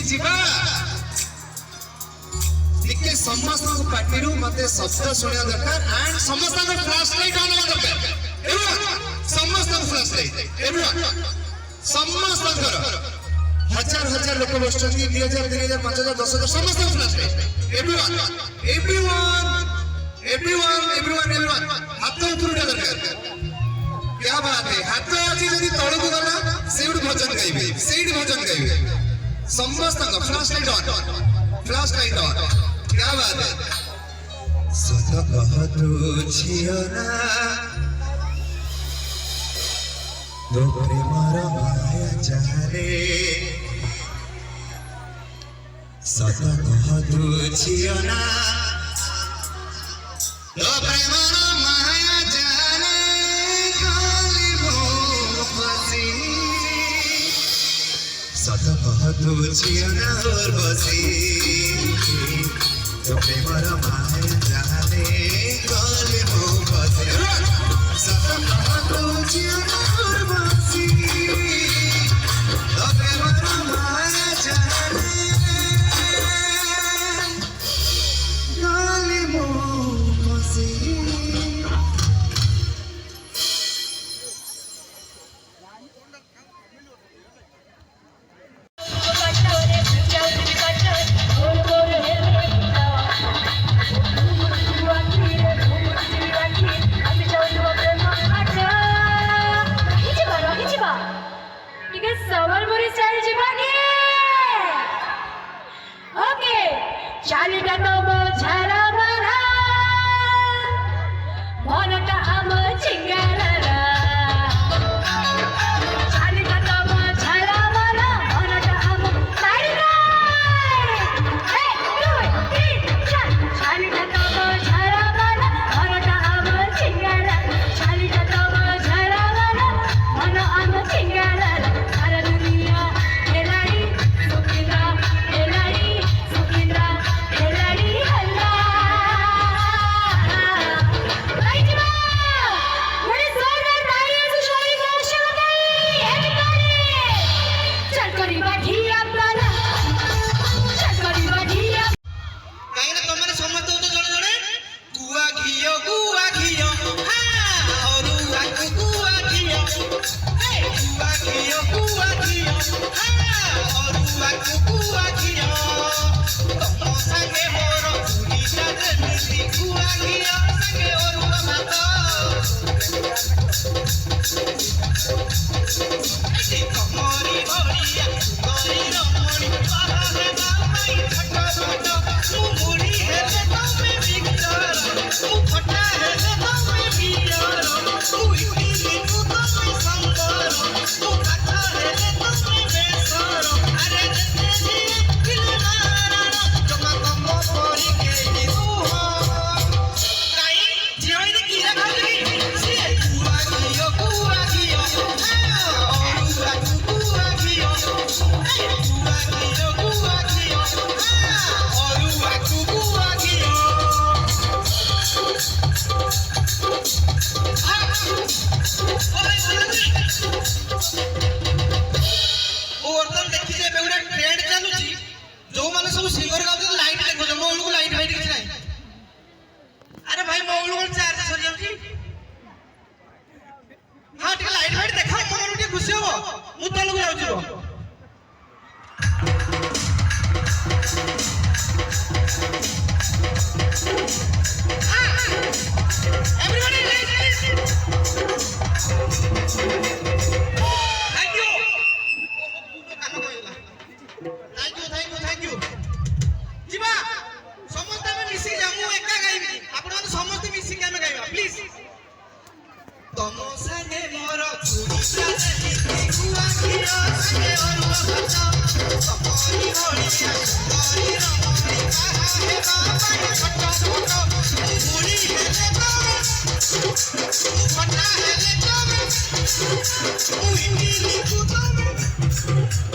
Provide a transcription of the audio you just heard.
जीवा टिके समस्त पार्टी मत शब्द शुणा दरकार एंड समस्त फ्लैश लाइट ऑन दरकार समस्त फ्लैश लाइट समस्त हजार हजार लोक बस 2000 3000 5000 10000 समस्त फ्लैश लाइट एवरीवन हाथ ऊपर उठा दरकार क्या बात है हाथ अच्छी जदि तल को गला सेउड भजन गाइबे समस्त फ्लैश लाइट ऑन क्या बात है सत कह तू झियो ना तो प्रेमर माया जाने सत कह तू झियो ना तो प्रेमर माया जाने गली मो फसी सत कह तू झियो ना और बसी तो प्रेमर माया जाने गले मो फसी सत कह तू झियो ना और बसी तो प्रेमर माया जाने गले मो फसी चालिका तो झरा बरा मनटा आम चिंगारा चालिका तो झरा बरा मनटा आम साइडा ए 2 3 चालिका तो झरा बरा मनटा आम चिंगारा चालिका तो झरा बरा मन आम चिंगारा सारा दुनिया हेलाड़ी सुकिंद्रा हेलाड़ी हल्ला राइजमा बड़े जोरदार तालियों से शोरी को शुरू करें एवरीबॉडी चल करी बाठी अपना चल करी बाठी काहेना तमने समस्त तो जणे जणे गुआ घियो हां और गुआ घियो ए गुआ घियो हां और गुआ घियो तम संगे मोर पूरी सजनी गुआ घियो संगे और माता ए कमरी बड़िया गरी रमणी पाहे बाई फटा फटा तू मुड़ी है तमे बिगर तू फटा है तमे बिगर तू इतनी तू तमे संगर तू फटा है तमे बेसर अरे जते जी दिलदार जमा कम परी के तू हो काई जेई दे की रखली से गुआ घियो और गुआ घियो ए गुआ घियो और गुआ घियो वर्तमान देखी जे बेउडा ट्रेंड चालुची जो माने सब सिंगर गाउते लाइट देखो जो मोलू लाइट फाइट किछ नाही अरे भाई मोलू को चार्ज सर जाउची हां टिके लाइट फाइट देखा मोर टिके खुशी हो मु तलु जाउची रो एवरीबॉडी थैंक यू जीवा समस्त में मिसी जामु एका गाइबी आपण माने समस्त मिसी के हम गाइबा प्लीज तम संगे मोर पूरी सजनी गुआ घियो संगे और बचा समरी होलिया गरी रमणी काहे बाई फटा फटा पूरी है तमे फटा है तमे तू इतनी तू तमे